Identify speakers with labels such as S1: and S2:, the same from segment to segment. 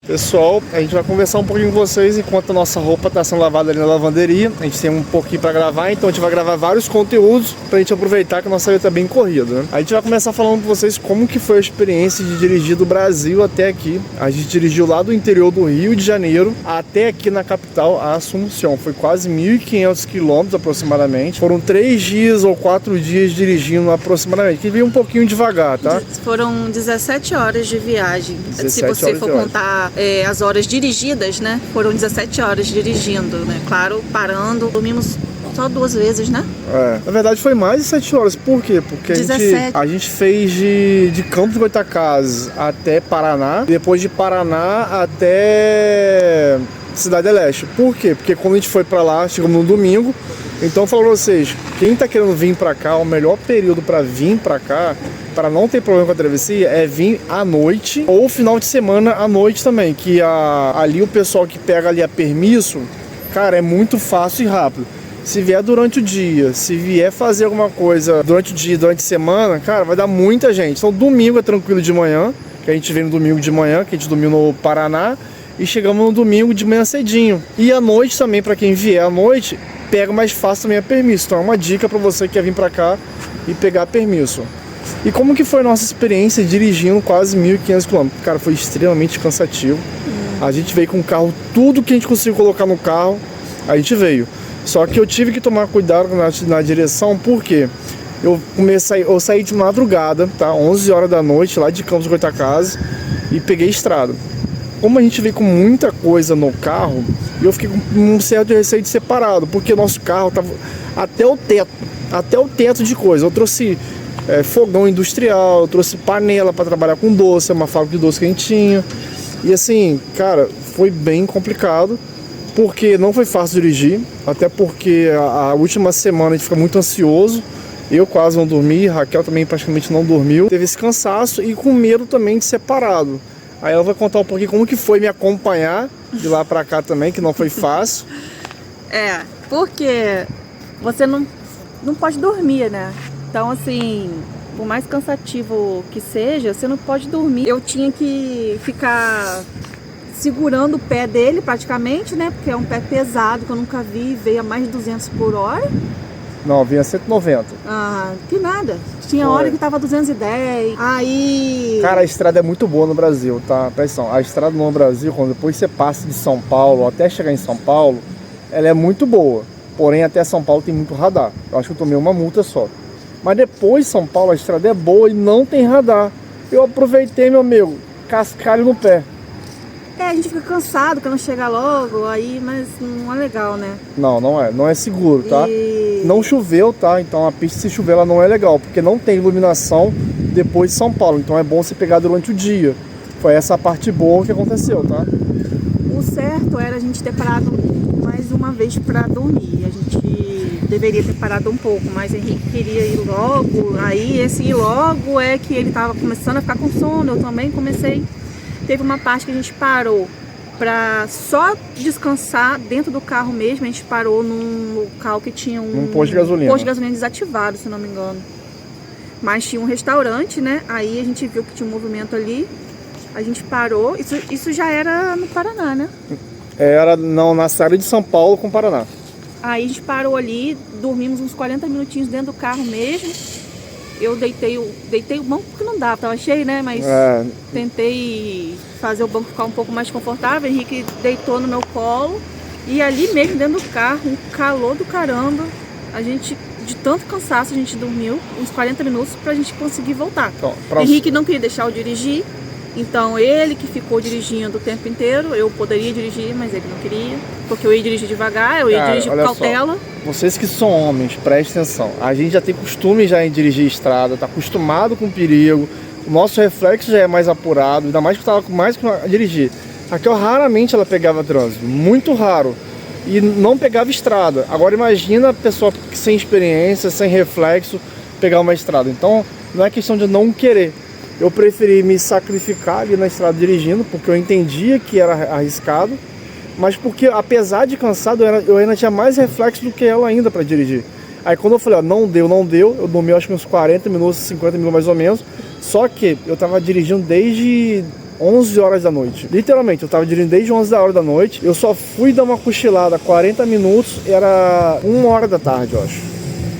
S1: Pessoal, a gente vai conversar um pouquinho com vocês enquanto a nossa roupa está sendo lavada ali na lavanderia. A gente tem um pouquinho para gravar, então a gente vai gravar vários conteúdos para a gente aproveitar que a nossa vida está bem corrida, né? A gente vai começar falando com vocês como que foi a experiência de dirigir do Brasil até aqui. A gente dirigiu lá do interior do Rio de Janeiro até aqui na capital, a Assunção. Foi quase 1.500 quilômetros aproximadamente. Foram 3 dias ou 4 dias dirigindo aproximadamente, que veio um pouquinho devagar, tá?
S2: Foram 17 horas de viagem. Se você for contar as horas dirigidas, né? Foram 17 horas dirigindo, né? Claro, parando, dormimos só 2 vezes, né?
S1: Na verdade foi mais de 7 horas. Por quê? Porque a gente fez de Campos do Goytacazes até Paraná, depois de Paraná até Cidade do Leste. Por quê? Porque quando a gente foi pra lá, chegamos no domingo. Então eu falo pra vocês, quem tá querendo vir pra cá, o melhor período pra vir pra cá, para não ter problema com a travessia, é vir à noite ou final de semana à noite também, que ali o pessoal que pega ali a permisso, cara, é muito fácil e rápido. Se vier durante o dia, se vier fazer alguma coisa durante o dia, durante a semana, cara, vai dar muita gente. Então domingo é tranquilo de manhã, que a gente vem no domingo de manhã, que a gente dormiu no Paraná, e chegamos no domingo de manhã cedinho. E à noite também, para quem vier à noite, pega mais fácil também a permisso. Então é uma dica para você que quer vir para cá e pegar permisso. E como que foi a nossa experiência dirigindo quase 1.500 km? Cara, foi extremamente cansativo. A gente veio com o carro, tudo que a gente conseguiu colocar no carro, a gente veio. Só que eu tive que tomar cuidado na direção, porque eu saí de madrugada, tá? 11 horas da noite, lá de Campos do Goytacazes, e peguei estrada. Como a gente veio com muita coisa no carro, eu fiquei com um certo receio de ser parado, porque o nosso carro tava até o teto de coisa. Eu trouxe fogão industrial, eu trouxe panela para trabalhar com doce, uma fábrica de doce que a gente tinha. E assim, cara, foi bem complicado, porque não foi fácil dirigir, até porque a última semana a gente fica muito ansioso. Eu quase não dormi, Raquel também praticamente não dormiu. Teve esse cansaço e com medo também de ser parado. Aí ela vai contar um pouquinho como que foi me acompanhar de lá pra cá também, que não foi fácil.
S2: Porque você não pode dormir, né? Então, assim, por mais cansativo que seja, você não pode dormir. Eu tinha que ficar segurando o pé dele praticamente, né? Porque é um pé pesado que eu nunca vi, veio a mais de 200 por hora.
S1: Não, vinha 190.
S2: Que nada. Tinha hora que tava 210. Aí...
S1: Cara, a estrada é muito boa no Brasil, tá? Presta atenção, a estrada no Brasil, quando depois você passa de São Paulo até chegar em São Paulo, ela é muito boa. Porém, até São Paulo tem muito radar. Eu acho que eu tomei uma multa só. Mas depois de São Paulo, a estrada é boa e não tem radar. Eu aproveitei, meu amigo, cascalho no pé.
S2: A gente fica cansado quando chega logo, aí, mas não é legal, né?
S1: Não é seguro, tá? Não choveu, tá? Então a pista, se chover, ela não é legal, porque não tem iluminação depois de São Paulo. Então é bom você pegar durante o dia. Foi essa a parte boa que aconteceu, tá?
S2: O certo era a gente ter parado mais uma vez para dormir. A gente deveria ter parado um pouco, mas Henrique queria ir logo. Aí esse ir logo é que ele tava começando a ficar com sono, eu também comecei. Teve uma parte que a gente parou para só descansar dentro do carro mesmo. A gente parou num local que tinha um
S1: posto de gasolina.
S2: Posto de gasolina desativado, se não me engano. Mas tinha um restaurante, né? Aí a gente viu que tinha um movimento ali. A gente parou. Isso já era no Paraná, né?
S1: Era na saída de São Paulo com o Paraná.
S2: Aí a gente parou ali, dormimos uns 40 minutinhos dentro do carro mesmo. Eu deitei o banco porque não dava, tava cheio, né? Mas tentei fazer o banco ficar um pouco mais confortável. Henrique deitou no meu colo e ali mesmo dentro do carro, um calor do caramba. A gente, de tanto cansaço, a gente dormiu uns 40 minutos pra gente conseguir voltar. Então, Henrique não queria deixar eu dirigir, então ele que ficou dirigindo o tempo inteiro. Eu poderia dirigir, mas ele não queria, porque eu ia dirigir devagar, eu ia dirigir com cautela.
S1: Só. Vocês que são homens, prestem atenção. A gente já tem costume já em dirigir estrada, tá acostumado com o perigo. O nosso reflexo já é mais apurado, ainda mais que eu tava mais a dirigir. Aqui, raramente ela pegava trânsito, muito raro. E não pegava estrada. Agora imagina a pessoa sem experiência, sem reflexo, pegar uma estrada. Então não é questão de não querer. Eu preferi me sacrificar ali na estrada dirigindo, porque eu entendia que era arriscado. Mas porque, apesar de cansado, eu ainda tinha mais reflexo do que ela ainda para dirigir. Aí quando eu falei, não deu, eu dormi acho que uns 40 minutos, 50 minutos mais ou menos. Só que eu tava dirigindo desde 11 horas da noite. Literalmente, eu tava dirigindo desde 11 horas da noite. Eu só fui dar uma cochilada 40 minutos, era 1 hora da tarde, eu acho.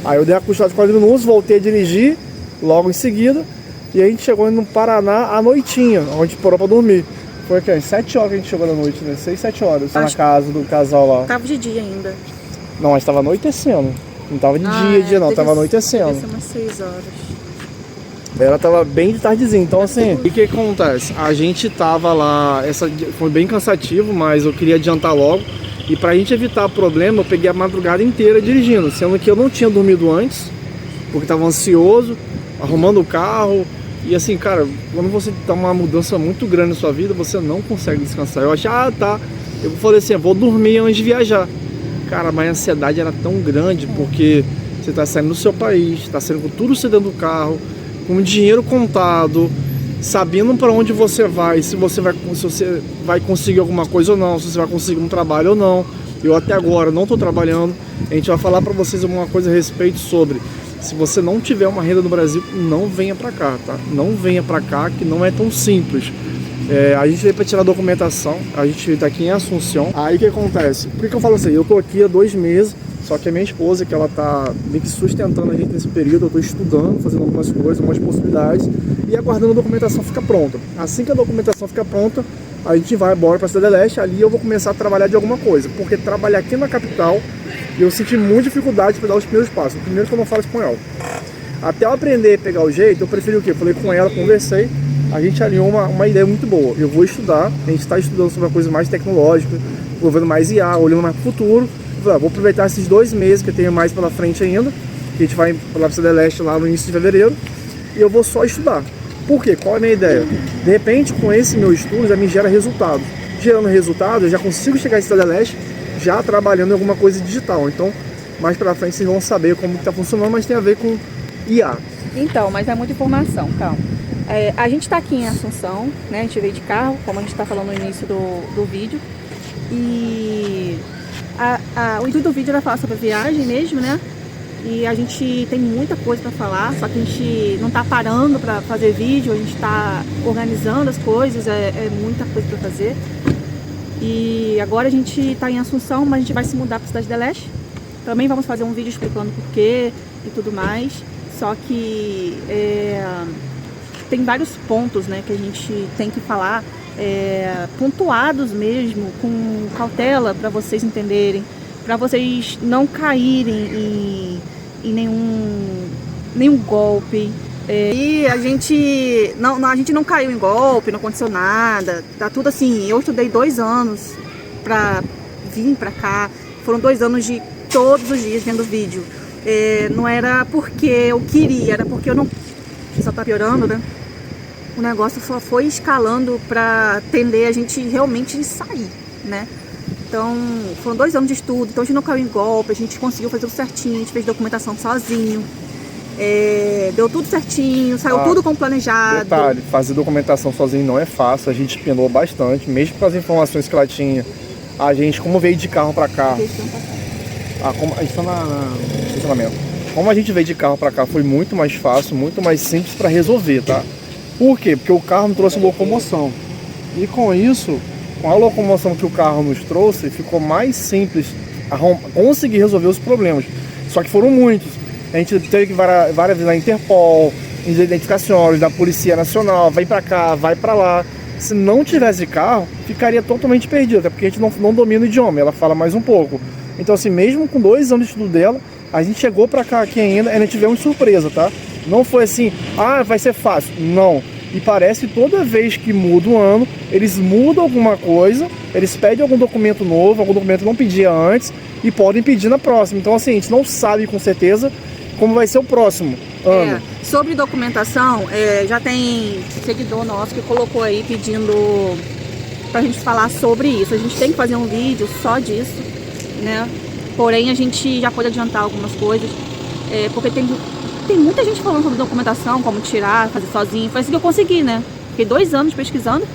S1: Aí eu dei uma cochilada de 40 minutos, voltei a dirigir logo em seguida. E a gente chegou no Paraná à noitinha, onde a gente parou pra dormir. Foi aqui, 7 horas que a gente chegou da noite, né? 6, 7 horas. Na casa do casal lá.
S2: Tava de dia ainda.
S1: Não, mas tava anoitecendo. Não tava de dia, não. Tava anoitecendo.
S2: Deve ser umas 6 horas.
S1: Ela tava bem de tardezinha, então assim, o que acontece? A gente tava lá, foi bem cansativo, mas eu queria adiantar logo. E pra gente evitar problema, eu peguei a madrugada inteira dirigindo, sendo que eu não tinha dormido antes, porque tava ansioso, arrumando o carro. E assim, cara, quando você tá uma mudança muito grande na sua vida, você não consegue descansar. Eu achei, tá. Eu falei assim, eu vou dormir antes de viajar. Cara, mas a ansiedade era tão grande, porque você tá saindo do seu país, tá saindo com tudo você dentro do carro, com dinheiro contado, sabendo para onde você vai, se você vai conseguir alguma coisa ou não, se você vai conseguir um trabalho ou não. Eu até agora não estou trabalhando. A gente vai falar para vocês alguma coisa a respeito sobre, se você não tiver uma renda no Brasil, não venha para cá, tá? Não venha para cá, que não é tão simples. A gente veio para tirar a documentação, a gente está aqui em Assunção. Aí o que acontece? Por que eu falo assim? Eu estou aqui há 2 meses. Só que a minha esposa, que ela tá meio que sustentando a gente nesse período, eu tô estudando, fazendo algumas coisas, algumas possibilidades e aguardando a documentação ficar pronta. Assim que a documentação ficar pronta, a gente vai embora pra Cidade Leste, ali eu vou começar a trabalhar de alguma coisa, porque trabalhar aqui na capital, eu senti muita dificuldade para dar os primeiros passos. Primeiro que eu não falo espanhol. Até eu aprender a pegar o jeito, eu preferi o quê? Falei com ela, conversei, a gente alinhou uma ideia muito boa. Eu vou estudar, a gente está estudando sobre uma coisa mais tecnológica, envolvendo mais IA, olhando mais pro futuro. Vou aproveitar esses 2 meses que eu tenho mais pela frente ainda, que a gente vai lá para Cidade Leste lá no início de fevereiro, e eu vou só estudar. Por quê? Qual é a minha ideia? De repente, com esse meu estudo, já me gera resultado. Gerando resultado, eu já consigo chegar em Cidade Leste já trabalhando em alguma coisa digital. Então, mais pra frente vocês vão saber como que tá funcionando, mas tem a ver com IA.
S2: Então, mas é muita informação, calma. A gente tá aqui em Assunção, né? A gente veio de carro, como a gente tá falando no início do vídeo. E o intuito do vídeo era falar sobre a viagem mesmo, né? E a gente tem muita coisa para falar, só que a gente não tá parando para fazer vídeo, a gente tá organizando as coisas, é muita coisa para fazer. E agora a gente tá em Assunção, mas a gente vai se mudar para Cidade do Leste. Também vamos fazer um vídeo explicando porquê e tudo mais. Só que tem vários pontos, né, que a gente tem que falar, pontuados mesmo, com cautela, para vocês entenderem, para vocês não caírem em nenhum golpe. E a gente não caiu em golpe, não aconteceu nada, tá tudo assim. Eu estudei 2 anos pra vir pra cá, foram 2 anos de todos os dias vendo vídeo. Não era porque eu queria, era porque eu não... Só tá piorando, né? O negócio só foi escalando pra atender a gente realmente sair, né? Então, foram 2 anos de estudo, então a gente não caiu em golpe, a gente conseguiu fazer tudo certinho, a gente fez documentação sozinho. Deu tudo certinho, saiu tudo como planejado.
S1: Detalhe, fazer documentação sozinho não é fácil, a gente penou bastante, mesmo com as informações que ela tinha. A gente, como veio de carro pra cá, a gente tá no estacionamento. Como a gente veio de carro pra cá, foi muito mais fácil, muito mais simples pra resolver, tá? Por quê? Porque o carro não trouxe locomoção. E com isso, com a locomoção que o carro nos trouxe, ficou mais simples conseguir resolver os problemas. Só que foram muitos. A gente teve que várias vezes na Interpol, identificações da Polícia Nacional, vai pra cá, vai pra lá. Se não tivesse carro, ficaria totalmente perdido, até porque a gente não domina o idioma, ela fala mais um pouco. Então assim, mesmo com 2 anos de estudo dela, a gente chegou pra cá aqui ainda e a gente tivemos surpresa, tá? Não foi assim, vai ser fácil. Não. E parece que toda vez que muda o ano, eles mudam alguma coisa, eles pedem algum documento novo, algum documento que não pedia antes, e podem pedir na próxima. Então assim, a gente não sabe com certeza como vai ser o próximo ano.
S2: Sobre documentação, já tem seguidor nosso que colocou aí pedindo pra gente falar sobre isso. A gente tem que fazer um vídeo só disso, né? Porém, a gente já pode adiantar algumas coisas, porque tem muita gente falando sobre documentação, como tirar, fazer sozinho. Foi assim que eu consegui, né? Fiquei 2 anos pesquisando.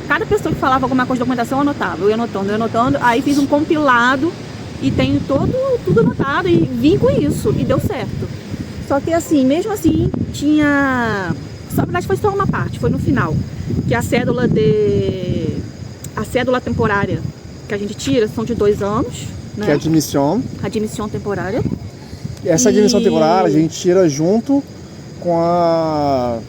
S2: Cada pessoa que falava alguma coisa de documentação, eu anotava. Eu ia anotando. Aí fiz um compilado e tenho tudo anotado e vim com isso. E deu certo. Só que assim, mesmo assim, tinha Na verdade foi só uma parte, foi no final. Que a cédula temporária que a gente tira são de 2 anos. Né?
S1: Que é a admissão.
S2: Admissão temporária.
S1: Essa admissão temporária a gente tira junto com a...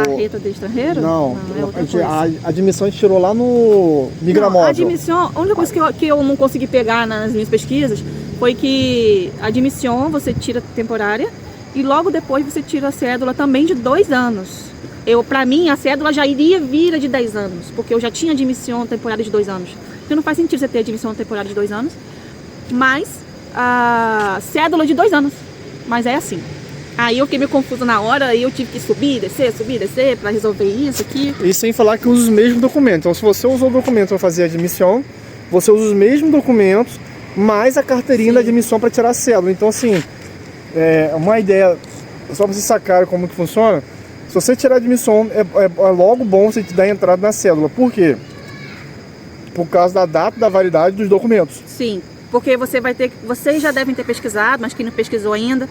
S2: Carreta de estrangeiro?
S1: Não,
S2: é outra coisa.
S1: A admissão a gente tirou lá no Migramóvel.
S2: A admissão, a única coisa que eu não consegui pegar nas minhas pesquisas foi que a admissão você tira temporária e logo depois você tira a cédula também de 2 anos. Pra mim, a cédula já iria vir de 10 anos, porque eu já tinha admissão temporária de 2 anos. Então não faz sentido você ter admissão temporária de 2 anos, mas a cédula de 2 anos. Mas é assim. Aí eu fiquei meio confusa na hora e eu tive que subir, descer para resolver isso aqui.
S1: E sem falar que usa os mesmos documentos. Então se você usou o documento para fazer a admissão, você usa os mesmos documentos, mais a carteirinha da admissão para tirar a cédula. Então assim, uma ideia, só para vocês sacarem como que funciona, se você tirar a admissão, é logo bom você te dar entrada na cédula. Por quê? Por causa da data da validade dos documentos.
S2: Sim, porque vocês já devem ter pesquisado, mas quem não pesquisou ainda,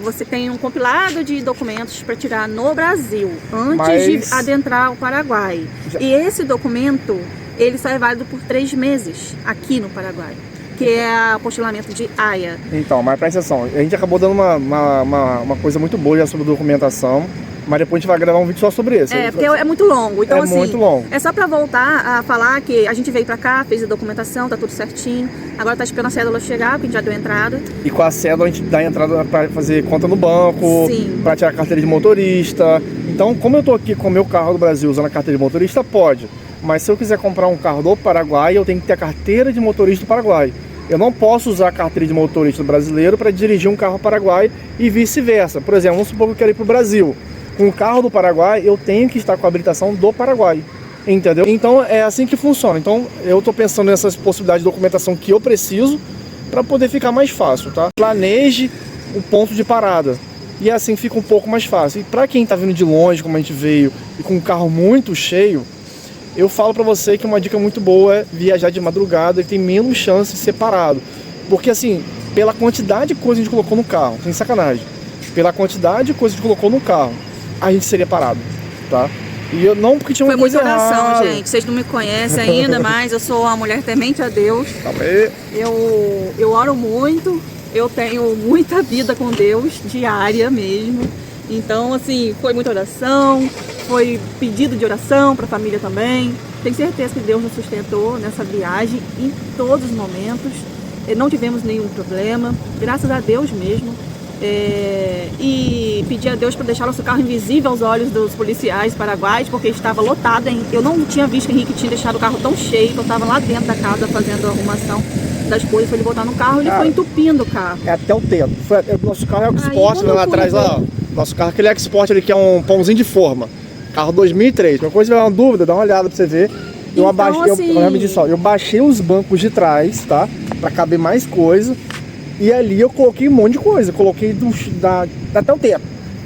S2: você tem um compilado de documentos para tirar no Brasil, antes de adentrar o Paraguai. E esse documento, ele só é válido por 3 meses aqui no Paraguai, que é o apostilamento de AIA.
S1: Então, mas presta atenção, a gente acabou dando uma coisa muito boa já sobre documentação, mas depois a gente vai gravar um vídeo só sobre isso.
S2: Porque é muito longo. Então, assim,
S1: muito longo.
S2: É só pra voltar a falar que a gente veio pra cá, fez a documentação, tá tudo certinho. Agora tá esperando a cédula chegar, porque a gente já deu entrada.
S1: E com a cédula a gente dá entrada pra fazer conta no banco, pra tirar a carteira de motorista. Então, como eu tô aqui com o meu carro do Brasil usando a carteira de motorista, pode. Mas se eu quiser comprar um carro do Paraguai, eu tenho que ter a carteira de motorista do Paraguai. Eu não posso usar a carteira de motorista brasileiro para dirigir um carro paraguai e vice-versa. Por exemplo, vamos supor que eu quero ir pro Brasil. Com o carro do Paraguai, eu tenho que estar com a habilitação do Paraguai, entendeu? Então é assim que funciona. Então eu estou pensando nessas possibilidades de documentação que eu preciso para poder ficar mais fácil, tá? Planeje o ponto de parada e assim fica um pouco mais fácil. E para quem está vindo de longe, como a gente veio, e com um carro muito cheio, eu falo para você que uma dica muito boa é viajar de madrugada e tem menos chance de ser parado. Porque assim, pela quantidade de coisa que a gente colocou no carro, sem sacanagem, pela quantidade de coisa que a gente colocou no carro, a gente seria parado, tá? E eu não porque tinha uma coisa errada.
S2: Foi muita oração, gente. Vocês não me conhecem ainda, mas eu sou uma mulher temente a Deus. Eu oro muito, eu tenho muita vida com Deus, diária mesmo. Então, assim, foi muita oração, foi pedido de oração para a família também. Tenho certeza que Deus nos sustentou nessa viagem em todos os momentos. Não tivemos nenhum problema, graças a Deus mesmo. E pedi a Deus para deixar nosso carro invisível aos olhos dos policiais paraguaios, porque estava lotado. Eu não tinha visto que Henrique tinha deixado o carro tão cheio, que eu estava lá dentro da casa fazendo a arrumação das coisas para ele botar no carro, ele foi entupindo o carro.
S1: É até o teto. Nosso carro é o Export, lá atrás, lá, ó. Nosso carro, aquele Export ali que é um pãozinho de forma. Carro 2003. Qualquer coisa, se tiver uma dúvida, dá uma olhada para você ver. Eu baixei os bancos de trás, tá? Para caber mais coisa. E ali eu coloquei um monte de coisa, coloquei até o teto.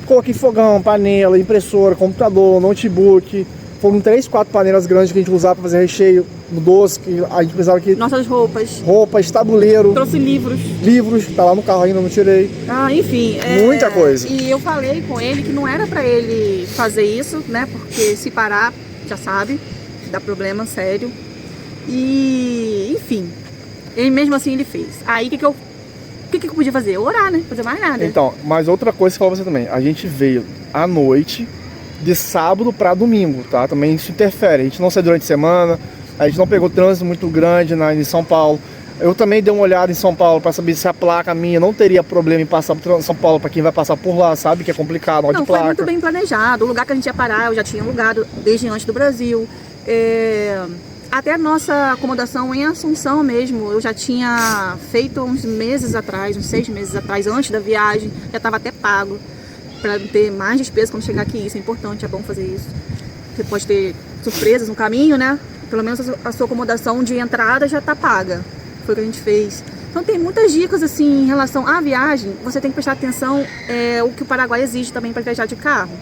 S1: Coloquei fogão, panela, impressora, computador, notebook. Foram 3, 4 panelas grandes que a gente usava para fazer recheio no doce, que a gente precisava que...
S2: Nossas roupas.
S1: Roupas, tabuleiro.
S2: Trouxe livros.
S1: Livros, tá lá no carro ainda, não tirei.
S2: Enfim.
S1: Muita coisa.
S2: E eu falei com ele que não era para ele fazer isso, né? Porque se parar, já sabe, dá problema sério. E, enfim, ele mesmo assim ele fez. Aí o que eu podia fazer? Orar, né? Fazer mais nada.
S1: Então, mas outra coisa que eu falo pra você também. A gente veio à noite, de sábado pra domingo, tá? Também isso interfere. A gente não saiu durante a semana, a gente não pegou trânsito muito grande em São Paulo. Eu também dei uma olhada em São Paulo pra saber se a placa minha não teria problema em passar por São Paulo pra quem vai passar por lá, sabe? Que é complicado,
S2: não, de placa. Foi muito bem planejado. O lugar que a gente ia parar, eu já tinha alugado desde antes do Brasil. Até a nossa acomodação em Assunção mesmo, eu já tinha feito uns 6 meses atrás, antes da viagem, já estava até pago, para ter mais despesas quando chegar aqui. Isso é importante, é bom fazer isso. Você pode ter surpresas no caminho, né? Pelo menos a sua acomodação de entrada já está paga. Foi o que a gente fez. Então tem muitas dicas assim em relação à viagem. Você tem que prestar atenção o que o Paraguai exige também para viajar de carro.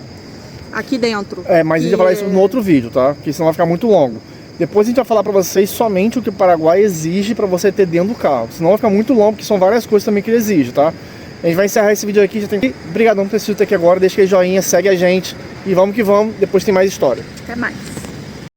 S2: Aqui dentro.
S1: Mas a gente vai falar isso no outro vídeo, tá? Porque senão vai ficar muito longo. Depois a gente vai falar para vocês somente o que o Paraguai exige para você ter dentro do carro. Senão vai ficar muito longo, porque são várias coisas também que ele exige, tá? A gente vai encerrar esse vídeo aqui, já tem que... Obrigadão por ter assistido até aqui agora, deixa aquele joinha, segue a gente e vamos que vamos, depois tem mais história.
S2: Até mais.